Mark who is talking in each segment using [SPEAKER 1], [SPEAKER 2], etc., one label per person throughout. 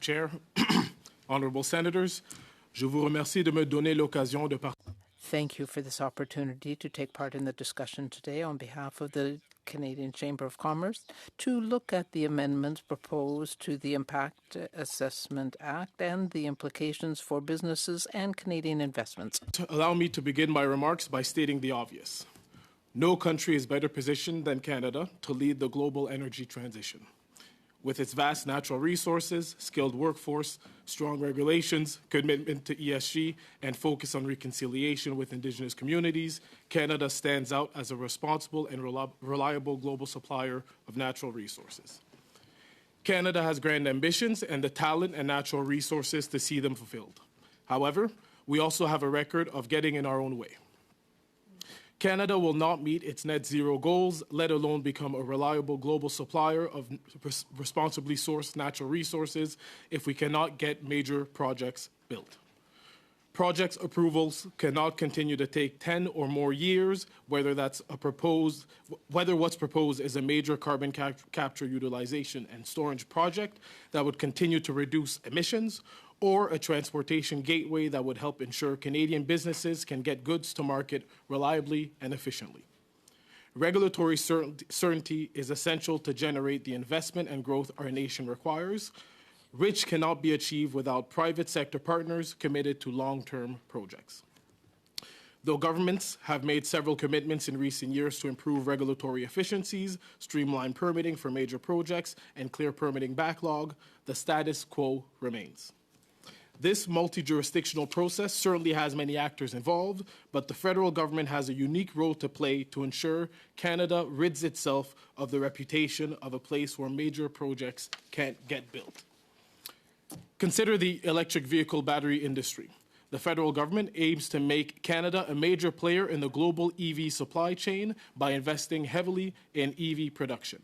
[SPEAKER 1] Chair, honorable senators, je vous remercie de me donner l'occasion de participer.
[SPEAKER 2] Thank you for this opportunity to take part in the discussion today on behalf of the Canadian Chamber of Commerce to look at the amendments proposed to the Impact Assessment Act and the implications for businesses and Canadian investments.
[SPEAKER 1] Allow me to begin my remarks by stating the obvious. No country is better positioned than Canada to lead the global energy transition. With its vast natural resources, skilled workforce, strong regulations, commitment to ESG, and focus on reconciliation with Indigenous communities, Canada stands out as a responsible and reliable global supplier of natural resources. Canada has grand ambitions and the talent and natural resources to see them fulfilled. However, we also have a record of getting in our own way. Canada will not meet its net zero goals, let alone become a reliable global supplier of responsibly sourced natural resources if we cannot get major projects built. Project approvals cannot continue to take 10 or more years, whether what's proposed is a major carbon capture utilization and storage project that would continue to reduce emissions, or a transportation gateway that would help ensure Canadian businesses can get goods to market reliably and efficiently. Regulatory certainty is essential to generate the investment and growth our nation requires, which cannot be achieved without private sector partners committed to long-term projects. Though governments have made several commitments in recent years to improve regulatory efficiencies, streamline permitting for major projects, and clear permitting backlog, the status quo remains. This multi-jurisdictional process certainly has many actors involved, but the federal government has a unique role to play to ensure Canada rids itself of the reputation of a place where major projects can't get built. Consider the electric vehicle battery industry. The federal government aims to make Canada a major player in the global EV supply chain by investing heavily in EV production.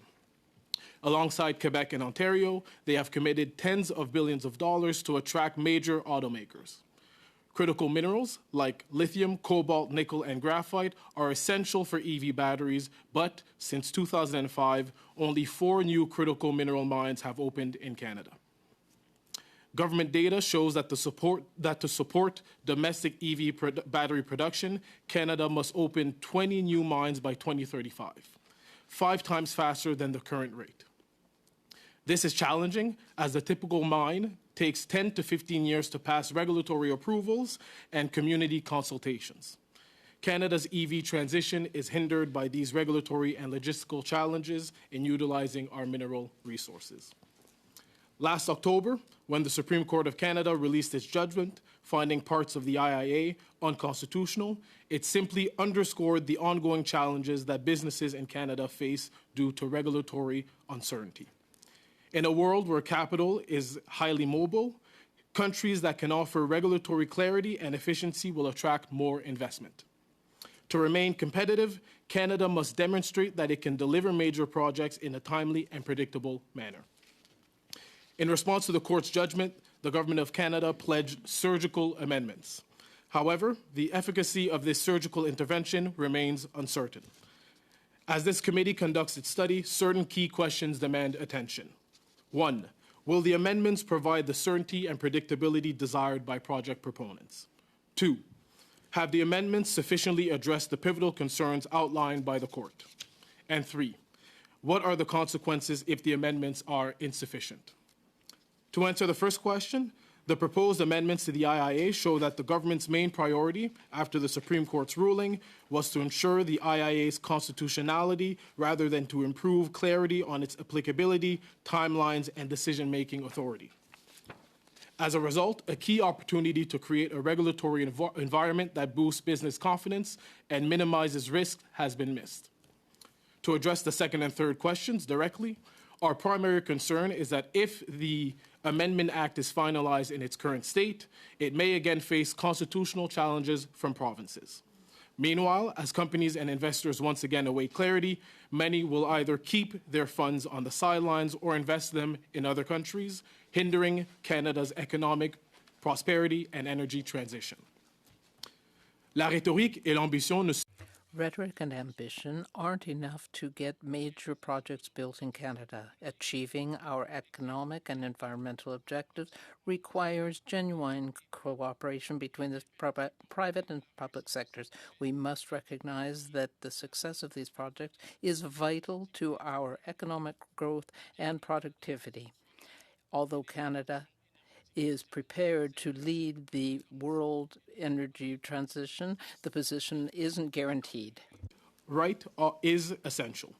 [SPEAKER 1] Alongside Quebec and Ontario, they have committed tens of billions of dollars to attract major automakers. Critical minerals like lithium, cobalt, nickel, and graphite are essential for EV batteries, but since 2005, only 4 new critical mineral mines have opened in Canada. Government data shows that to support domestic EV battery production, Canada must open 20 new mines by 2035, 5 times faster than the current rate. This is challenging, as the typical mine takes 10 to 15 years to pass regulatory approvals and community consultations. Canada's EV transition is hindered by these regulatory and logistical challenges in utilizing our mineral resources. Last October, when the Supreme Court of Canada released its judgment finding parts of the IIA unconstitutional, it simply underscored the ongoing challenges that businesses in Canada face due to regulatory uncertainty. In a world where capital is highly mobile, countries that can offer regulatory clarity and efficiency will attract more investment. To remain competitive, Canada must demonstrate that it can deliver major projects in a timely and predictable manner. In response to the court's judgment, the Government of Canada pledged surgical amendments. However, the efficacy of this surgical intervention remains uncertain. As this committee conducts its study, certain key questions demand attention. 1. Will the amendments provide the certainty and predictability desired by project proponents? 2. Have the amendments sufficiently addressed the pivotal concerns outlined by the court? And 3. What are the consequences if the amendments are insufficient? To answer the first question, the proposed amendments to the IIA show that the government's main priority after the Supreme Court's ruling was to ensure the IIA's constitutionality rather than to improve clarity on its applicability, timelines, and decision-making authority. As a result, a key opportunity to create a regulatory environment that boosts business confidence and minimizes risk has been missed. To address the second and third questions directly, our primary concern is that if the Amendment Act is finalized in its current state, it may again face constitutional challenges from provinces. Meanwhile, as companies and investors once again await clarity, many will either keep their funds on the sidelines or invest them in other countries, hindering Canada's economic prosperity and energy transition. La rhétorique et l'ambition ne
[SPEAKER 2] Rhetoric and ambition aren't enough to get major projects built in Canada. Achieving our economic and environmental objectives requires genuine cooperation between the private and public sectors. We must recognize that the success of these projects is vital to our economic growth and productivity. Although Canada is prepared to lead the world energy transition, the position isn't guaranteed.
[SPEAKER 1] Right is essential.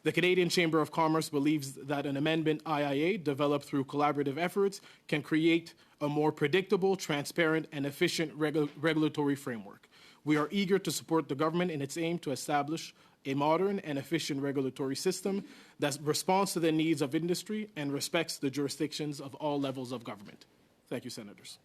[SPEAKER 1] The Canadian Chamber of Commerce believes that an amendment IIA developed through collaborative efforts can create a more predictable, transparent, and efficient regulatory framework. We are eager to support the government in its aim to establish a modern and efficient regulatory system that responds to the needs of industry and respects the jurisdictions of all levels of government. Thank you, Senators.